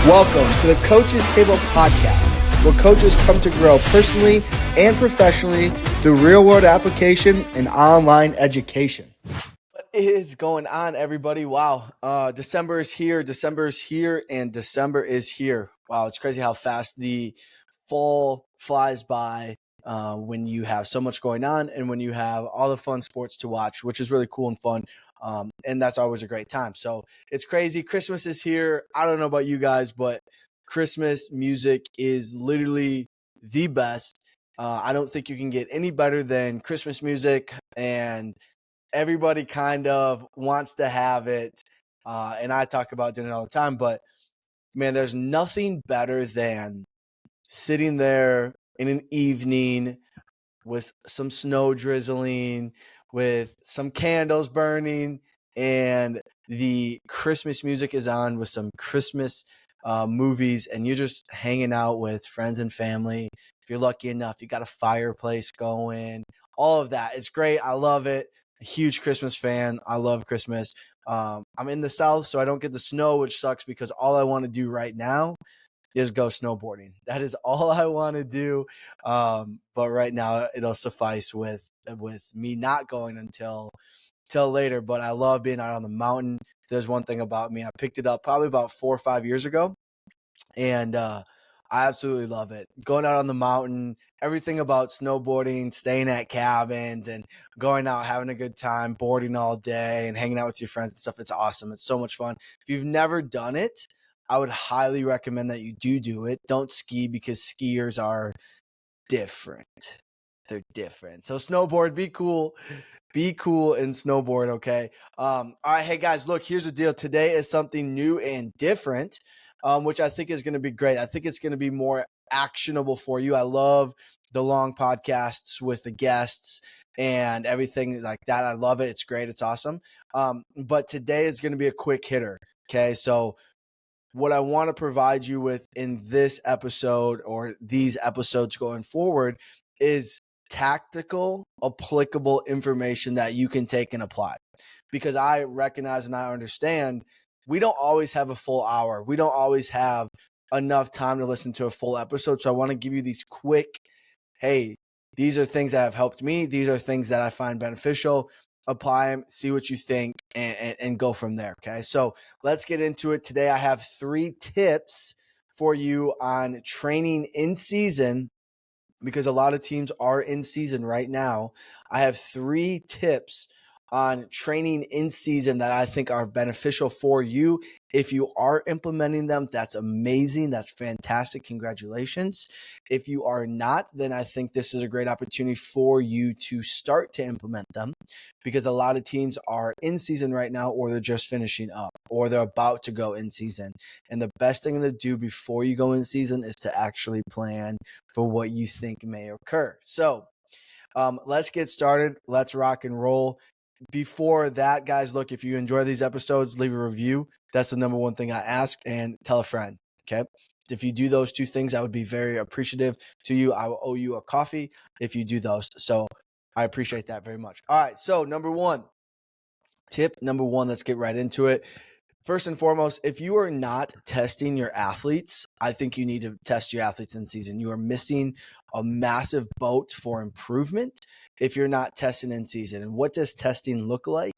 Welcome to the Coach's Table Podcast, where coaches come to grow personally and professionally through real-world application and online education. What is going on, everybody? Wow, December is here, and December is here. Wow, it's crazy how fast the fall flies by when you have so much going on and when you have all the fun sports to watch, which is really cool and fun. And that's always a great time. So it's crazy. Christmas is here. I don't know about you guys, but Christmas music is literally the best. I don't think you can get any better than Christmas music, and everybody kind of wants to have it. And I talk about doing it all the time, but man, there's nothing better than sitting there in an evening with some snow drizzling, with some candles burning, and the Christmas music is on with some Christmas movies, and you're just hanging out with friends and family. If you're lucky enough, you got a fireplace going, all of that. It's great. I love it. A huge Christmas fan. I love Christmas. I'm in the South, so I don't get the snow, which sucks because all I want to do right now is go snowboarding. That is all I want to do. But right now it'll suffice with me not going until later. But I love being out on the mountain. There's one thing about me. I picked it up probably about 4 or 5 years ago, and I absolutely love it. Going out on the mountain, everything about snowboarding, staying at cabins, and going out having a good time, boarding all day, and hanging out with your friends and stuff. It's awesome. It's so much fun. If you've never done it, I would highly recommend that you do it. Don't ski because skiers are different. They're different. So snowboard, be cool. Be cool and snowboard, okay? All right, hey guys, look, here's the deal. Today is something new and different, which I think is going to be great. I think it's going to be more actionable for you. I love the long podcasts with the guests and everything like that. I love it. It's great. It's awesome. But today is going to be a quick hitter, okay? So what I want to provide you with in this episode or these episodes going forward is tactical, applicable information that you can take and apply. Because I recognize and I understand we don't always have a full hour. We don't always have enough time to listen to a full episode. So I want to give you these quick, hey, these are things that have helped me. These are things that I find beneficial. Apply them, see what you think, and go from there. Okay. So let's get into it. Today, I have 3 tips for you on training in season because a lot of teams are in season right now. I have 3 tips on training in season that I think are beneficial for you. If you are implementing them, that's amazing. That's fantastic. Congratulations. If you are not, then I think this is a great opportunity for you to start to implement them because a lot of teams are in season right now, or they're just finishing up, or they're about to go in season. And the best thing to do before you go in season is to actually plan for what you think may occur. So let's get started. Let's rock and roll. Before that, guys, look, if you enjoy these episodes, leave a review. That's the number one thing I ask, and tell a friend. Okay. If you do those 2 things, I would be very appreciative to you. I will owe you a coffee if you do those. So I appreciate that very much. All right. So tip number one, let's get right into it. First and foremost, if you are not testing your athletes, I think you need to test your athletes in season. You are missing a massive boat for improvement if you're not testing in season. And what does testing look like?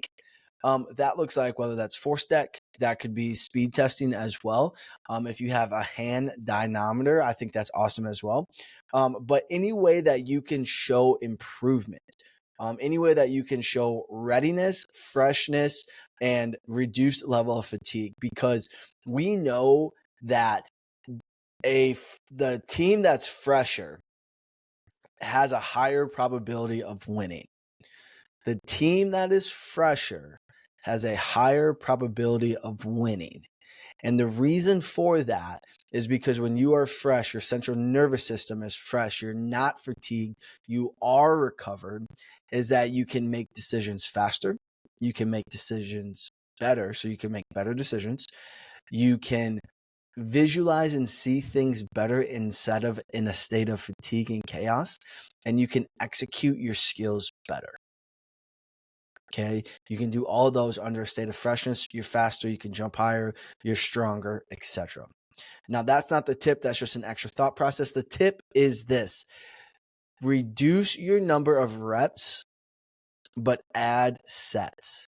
That looks like whether that's force deck, that could be speed testing as well. If you have a hand dynamometer, I think that's awesome as well. But any way that you can show improvement, any way that you can show readiness, freshness, and reduced level of fatigue, because we know that the team that's fresher has a higher probability of winning. The team that is fresher has a higher probability of winning. And the reason for that is because when you are fresh, your central nervous system is fresh, you're not fatigued, you are recovered, is that you can make decisions faster, you can make decisions better, so you can make better decisions, you can visualize and see things better instead of in a state of fatigue and chaos, and you can execute your skills better. Okay, you can do all those under a state of freshness. You're faster, you can jump higher, you're stronger, etc. Now, that's not the tip. That's just an extra thought process. The tip is this: reduce your number of reps, but add sets.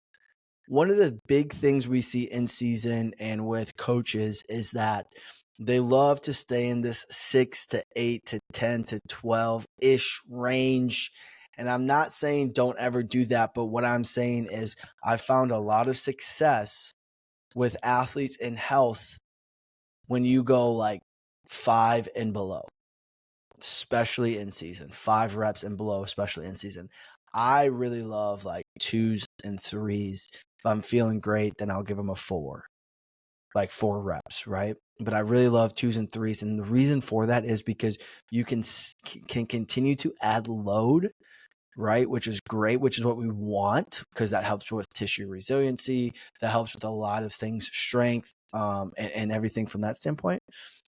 One of the big things we see in season and with coaches is that they love to stay in this 6 to 8 to 10 to 12-ish range. And I'm not saying don't ever do that, but what I'm saying is I found a lot of success with athletes in health when you go like 5 and below, especially in season, 5 reps and below, especially in season. I really love like 2s and 3s. If I'm feeling great, then I'll give them a 4, like 4 reps, right? But I really love 2s and 3s. And the reason for that is because you can continue to add load, right? Which is great, which is what we want, because that helps with tissue resiliency. That helps with a lot of things, strength, and everything from that standpoint.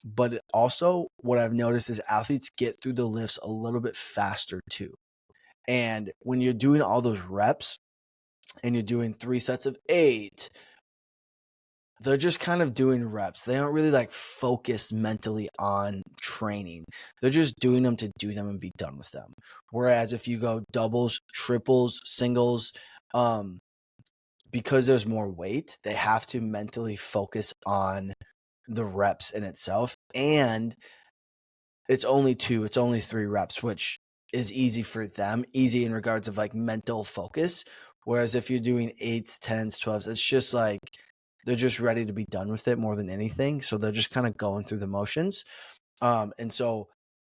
But also what I've noticed is athletes get through the lifts a little bit faster too. And when you're doing all those reps and you're doing 3 sets of 8, they're just kind of doing reps. They don't really like focus mentally on training. They're just doing them to do them and be done with them. Whereas if you go doubles, triples, singles, because there's more weight, they have to mentally focus on the reps in itself. And it's only 3 reps, which is easy for them, easy in regards of like mental focus. Whereas if you're doing 8s, 10s, 12s, it's just like they're just ready to be done with it more than anything. So they're just kind of going through the motions. And so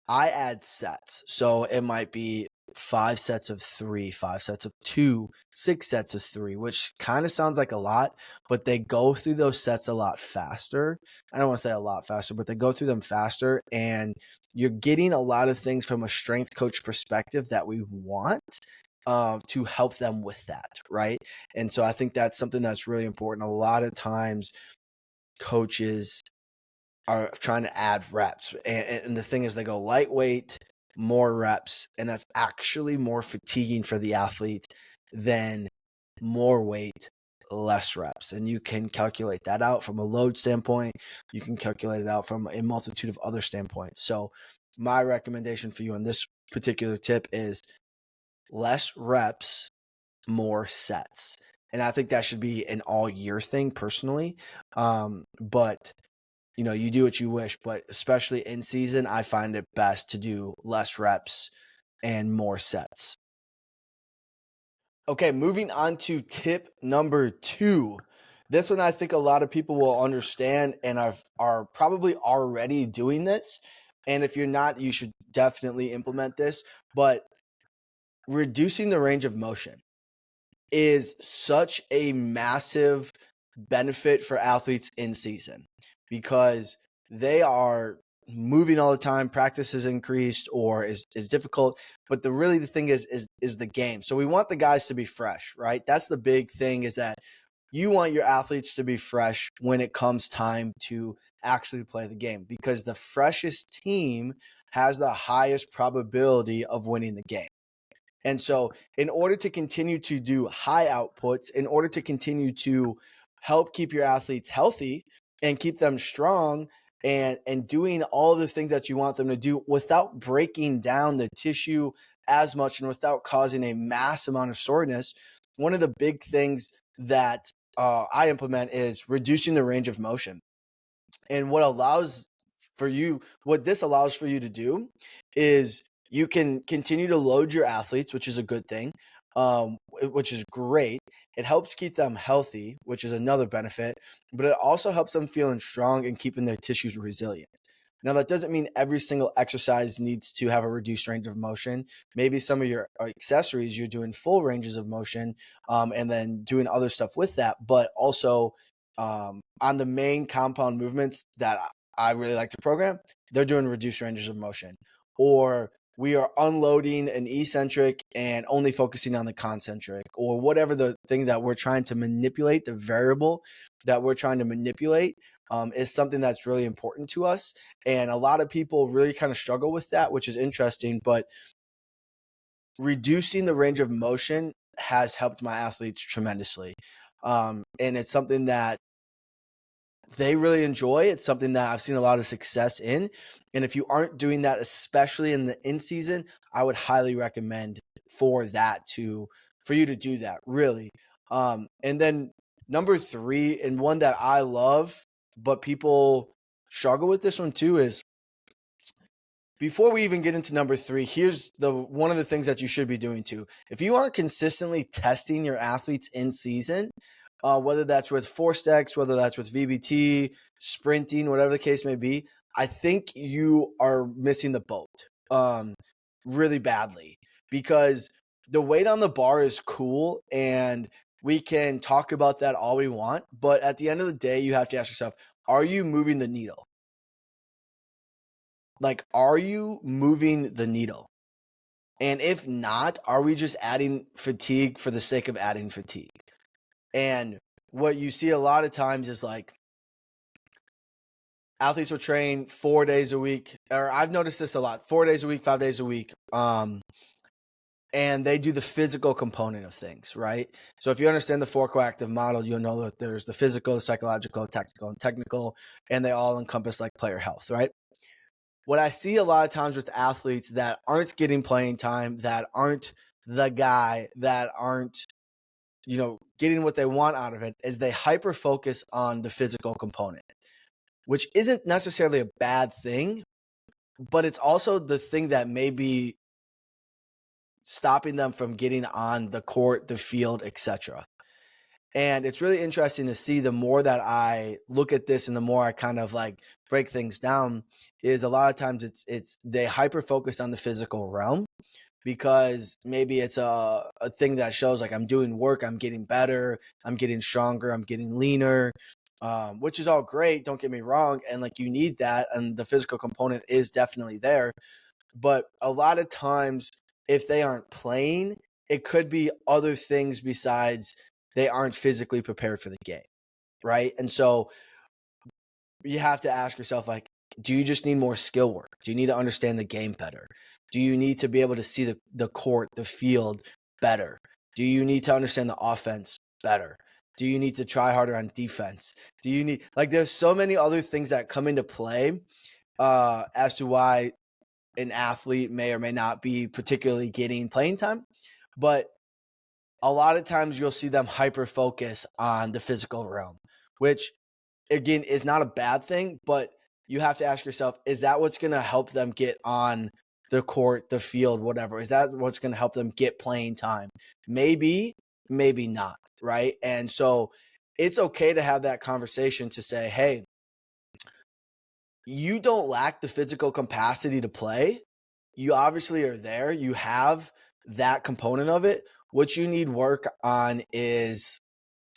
I add sets. So it might be 5 sets of 3, 5 sets of 2, 6 sets of 3, which kind of sounds like a lot, but they go through those sets a lot faster. I don't want to say a lot faster, but they go through them faster, and you're getting a lot of things from a strength coach perspective that we want to help them with that, right? And so I think that's something that's really important. A lot of times coaches are trying to add reps. And the thing is, they go lightweight, more reps, and that's actually more fatiguing for the athlete than more weight, less reps. And you can calculate that out from a load standpoint. You can calculate it out from a multitude of other standpoints. So my recommendation for you on this particular tip is less reps, more sets. And I think that should be an all year thing personally. But you do what you wish, but especially in season, I find it best to do less reps and more sets. Okay, moving on to tip number 2. This one I think a lot of people will understand and are probably already doing this. And if you're not, you should definitely implement this. But reducing the range of motion is such a massive benefit for athletes in season, because they are moving all the time. Practice is increased or is difficult, but the thing is the game. So we want the guys to be fresh, right? That's the big thing, is that you want your athletes to be fresh when it comes time to actually play the game, because the freshest team has the highest probability of winning the game. And so in order to continue to do high outputs, in order to continue to help keep your athletes healthy and keep them strong and doing all the things that you want them to do without breaking down the tissue as much and without causing a mass amount of soreness, one of the big things that I implement is reducing the range of motion. And what this allows for you to do is you can continue to load your athletes, which is a good thing, which is great. It helps keep them healthy, which is another benefit, but it also helps them feeling strong and keeping their tissues resilient. Now, that doesn't mean every single exercise needs to have a reduced range of motion. Maybe some of your accessories, you're doing full ranges of motion, and then doing other stuff with that, but also on the main compound movements that I really like to program, they're doing reduced ranges of motion. Or we are unloading an eccentric and only focusing on the concentric, or whatever the thing that we're trying to manipulate, the variable that we're trying to manipulate, is something that's really important to us. And a lot of people really kind of struggle with that, which is interesting. But reducing the range of motion has helped my athletes tremendously. And it's something that they really enjoy. It's something that I've seen a lot of success in. And if you aren't doing that, especially in the in season, I would highly recommend for you to do that, really. And then number 3, and one that I love, but people struggle with this one too, is before we even get into number 3, here's one of the things that you should be doing too. If you aren't consistently testing your athletes in season, whether that's with force decks, whether that's with VBT, sprinting, whatever the case may be, I think you are missing the boat really badly, because the weight on the bar is cool and we can talk about that all we want. But at the end of the day, you have to ask yourself, are you moving the needle? Like, are you moving the needle? And if not, are we just adding fatigue for the sake of adding fatigue? And what you see a lot of times is like athletes will train 4 days a week, or I've noticed this a lot, 4 days a week, 5 days a week. And they do the physical component of things, right? So if you understand the 4 coactive model, you'll know that there's the physical, psychological, tactical, and technical, and they all encompass like player health, right? What I see a lot of times with athletes that aren't getting playing time, that aren't the guy, that aren't, getting what they want out of it, is they hyper focus on the physical component, which isn't necessarily a bad thing, but it's also the thing that may be stopping them from getting on the court, the field, etc. And it's really interesting to see, the more that I look at this and the more I kind of like break things down, is a lot of times it's they hyper focus on the physical realm, because maybe it's a thing that shows like I'm doing work, I'm getting better, I'm getting stronger, I'm getting leaner, which is all great. Don't get me wrong. And like you need that. And the physical component is definitely there. But a lot of times, if they aren't playing, it could be other things besides they aren't physically prepared for the game, right? And so you have to ask yourself, like, do you just need more skill work? Do you need to understand the game better? Do you need to be able to see the court, the field better? Do you need to understand the offense better? Do you need to try harder on defense? Do you need, like, there's so many other things that come into play as to why an athlete may or may not be particularly getting playing time. But a lot of times you'll see them hyper focus on the physical realm, which again is not a bad thing, but you have to ask yourself, is that what's going to help them get on the court, the field, whatever? Is that what's going to help them get playing time? Maybe, maybe not, right? And so it's okay to have that conversation to say, hey, you don't lack the physical capacity to play. You obviously are there. You have that component of it. What you need work on is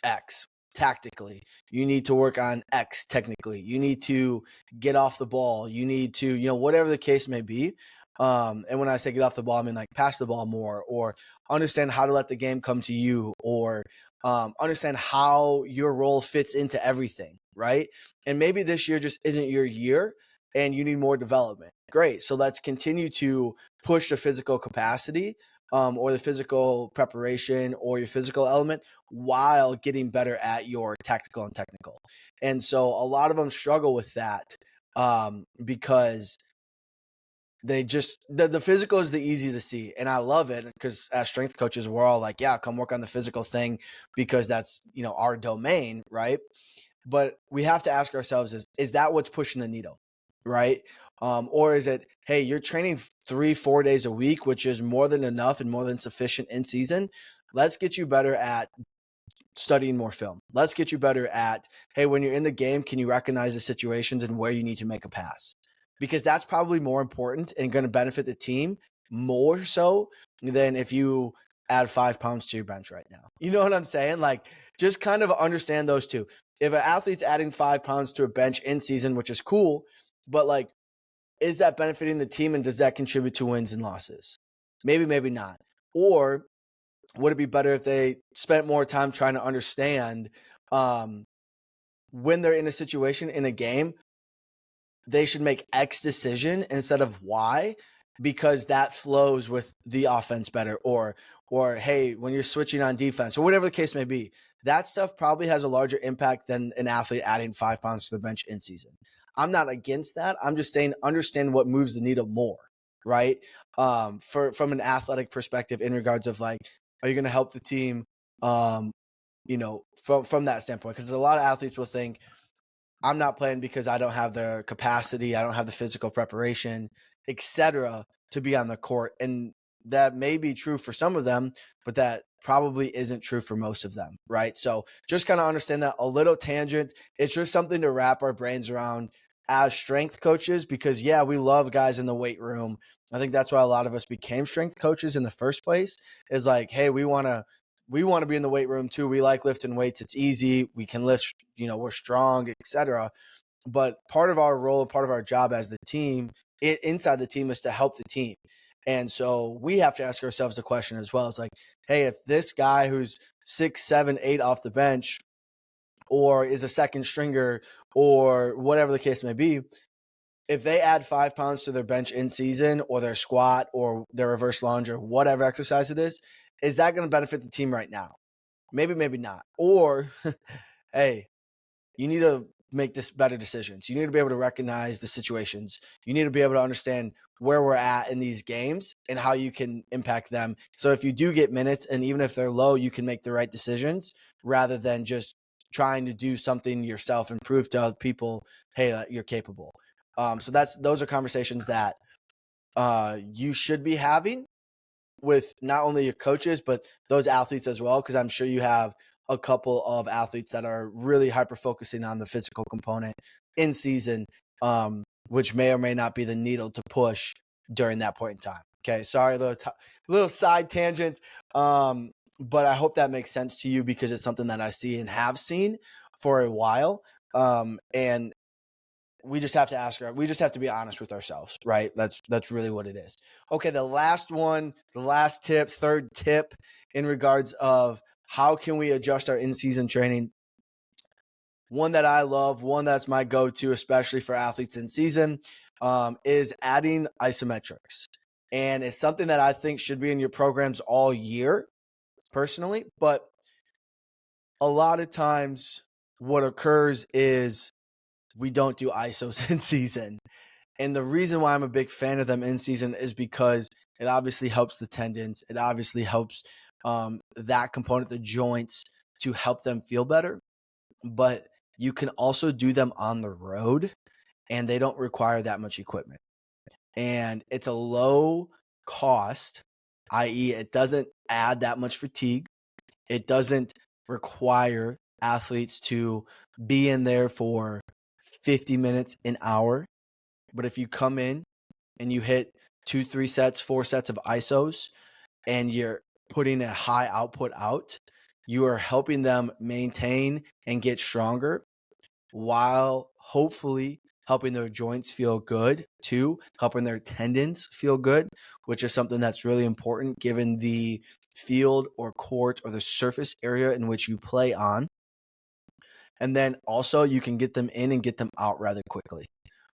X tactically. You need to work on X technically. You need to get off the ball. You need to, whatever the case may be. And when I say get off the ball, I mean like pass the ball more, or understand how to let the game come to you, or understand how your role fits into everything, right? And maybe this year just isn't your year and you need more development. Great. So let's continue to push the physical capacity, or the physical preparation, or your physical element, while getting better at your tactical and technical. And so a lot of them struggle with that because they just the physical is the easy to see, and I love it, because as strength coaches we're all like, yeah, come work on the physical thing, because that's our domain, right? But we have to ask ourselves, is that what's pushing the needle, right? Or is it, hey, you're training 3-4 days a week, which is more than enough and more than sufficient in season. Let's get you better at studying more film. Let's get you better at, hey, when you're in the game, can you recognize the situations and where you need to make a pass? Because that's probably more important and going to benefit the team more so than if you add 5 pounds to your bench right now. You know what I'm saying? Like, just kind of understand those two. If an athlete's adding 5 pounds to a bench in season, which is cool, but like, is that benefiting the team, and does that contribute to wins and losses? Maybe, maybe not. Or would it be better if they spent more time trying to understand when they're in a situation in a game, they should make X decision instead of Y, because that flows with the offense better, or hey, when you're switching on defense or whatever the case may be, that stuff probably has a larger impact than an athlete adding 5 pounds to the bench in season. I'm not against that. I'm just saying understand what moves the needle more, right? From an athletic perspective, in regards of like, are you going to help the team? From that standpoint, because a lot of athletes will think, I'm not playing because I don't have the capacity, I don't have the physical preparation, etc., to be on the court. And that may be true for some of them, but that probably isn't true for most of them, right? So just kind of understand that. A little tangent. It's just something to wrap our brains around as strength coaches, because yeah, we love guys in the weight room. I think that's why a lot of us became strength coaches in the first place, is like, hey, we want to be in the weight room too. We like lifting weights. It's easy. We can lift, we're strong, etc. But part of our role, part of our job as the team, inside the team, is to help the team. And so we have to ask ourselves the question as well. It's like, hey, if this guy who's 6, 7, 8 off the bench, or is a second stringer, or whatever the case may be, if they add 5 pounds to their bench in season, or their squat, or their reverse lunge, or whatever exercise it is that going to benefit the team right now? Maybe, maybe not. Or, hey, you need to make this better decisions. You need to be able to recognize the situations. You need to be able to understand where we're at in these games and how you can impact them. So if you do get minutes, and even if they're low, you can make the right decisions rather than just trying to do something yourself and prove to other people, hey, that you're capable. So those are conversations that you should be having with not only your coaches, but those athletes as well, because I'm sure you have a couple of athletes that are really hyper focusing on the physical component in season, which may or may not be the needle to push during that point in time. Okay, sorry, little side tangent, but I hope that makes sense to you, because it's something that I see and have seen for a while, and we just have to be honest with ourselves, right? That's really what it is. Okay, the last tip, third tip, in regards of how can we adjust our in-season training. One that I love, one that's my go-to, especially for athletes in season, is adding isometrics. And it's something that I think should be in your programs all year, personally. But a lot of times what occurs is we don't do ISOs in season. And the reason why I'm a big fan of them in season is because it obviously helps the tendons. It obviously helps that component, the joints, to help them feel better. But you can also do them on the road, and they don't require that much equipment. And it's a low cost, i.e., it doesn't add that much fatigue. It doesn't require athletes to be in there for 50 minutes, an hour. But if you come in and you hit 2, 3 sets, 4 sets of ISOs, and you're putting a high output out, you are helping them maintain and get stronger, while hopefully helping their joints feel good too, helping their tendons feel good, which is something that's really important given the field or court or the surface area in which you play on. And then also you can get them in and get them out rather quickly,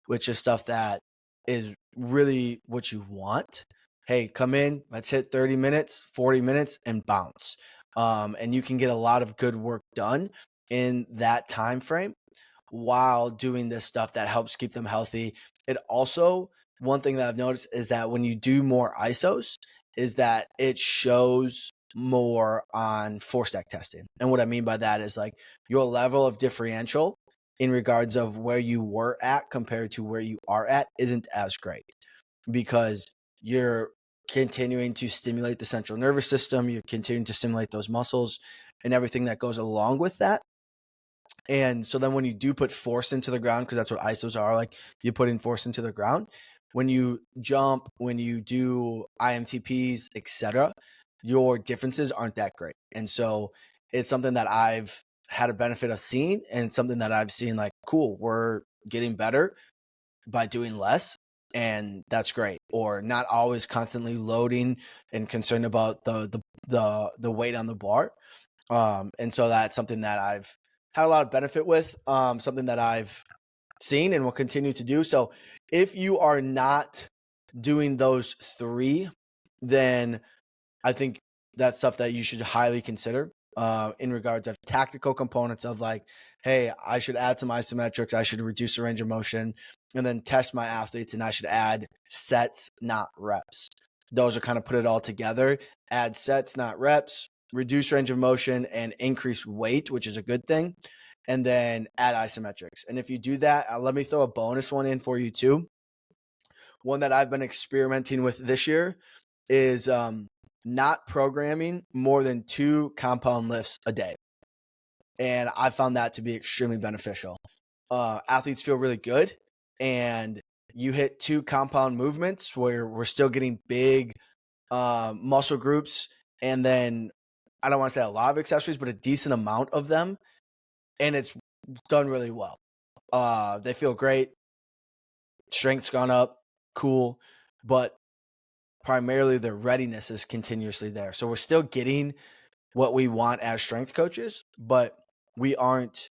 which is stuff that is really what you want. Hey, come in, let's hit 30 minutes, 40 minutes, and bounce. And you can get a lot of good work done in that time frame while doing this stuff that helps keep them healthy. It also, one thing that I've noticed is that when you do more ISOs, is that it shows more on force stack testing. And what I mean by that is like your level of differential in regards of where you were at compared to where you are at isn't as great, because you're continuing to stimulate the central nervous system, you're continuing to stimulate those muscles and everything that goes along with that. And so then when you do put force into the ground, because that's what ISOs are, like you put in force into the ground, when you jump, when you do IMTPs, etc., your differences aren't that great. And so it's something that I've had a benefit of seeing, and it's something that I've seen like, cool, we're getting better by doing less, and that's great. Or not always constantly loading and concerned about the weight on the bar. And so that's something that I've had a lot of benefit with, something that I've seen and will continue to do. So if you are not doing those three, then I think that's stuff that you should highly consider in regards of tactical components of like, hey, I should add some isometrics, I should reduce the range of motion, and then test my athletes, and I should add sets, not reps. Those are kind of put it all together. Add sets, not reps, reduce range of motion, and increase weight, which is a good thing. And then add isometrics. And if you do that, let me throw a bonus one in for you too. One that I've been experimenting with this year is not programming more than 2 compound lifts a day. And I found that to be extremely beneficial. Athletes feel really good, and you hit 2 compound movements where we're still getting big muscle groups, and then I don't want to say a lot of accessories, but a decent amount of them, and it's done really well. They feel great. Strength's gone up, cool, but primarily their readiness is continuously there. So we're still getting what we want as strength coaches, but we aren't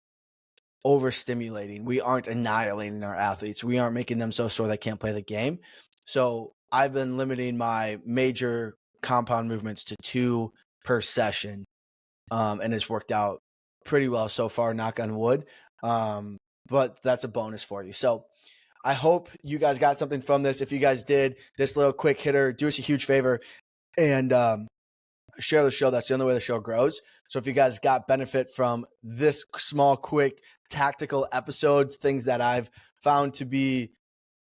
overstimulating. We aren't annihilating our athletes. We aren't making them so sore they can't play the game. So I've been limiting my major compound movements to 2 per session, and it's worked out pretty well so far, knock on wood. But that's a bonus for you. So I hope you guys got something from this. If you guys did, this little quick hitter, do us a huge favor and share the show. That's the only way the show grows. So if you guys got benefit from this small, quick, tactical episodes, things that I've found to be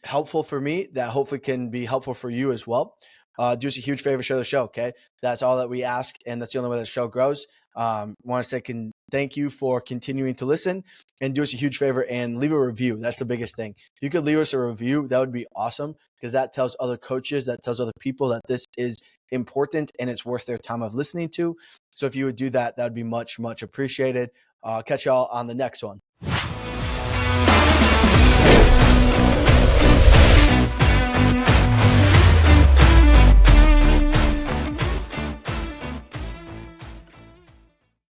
helpful for me that hopefully can be helpful for you as well, do us a huge favor, share the show, okay? That's all that we ask, and that's the only way the show grows. Want to say thank you for continuing to listen, and do us a huge favor and leave a review. That's the biggest thing. If you could leave us a review, that would be awesome, because that tells other coaches, that tells other people that this is important and it's worth their time of listening to. So if you would do that, that would be much, much appreciated. Catch y'all on the next one.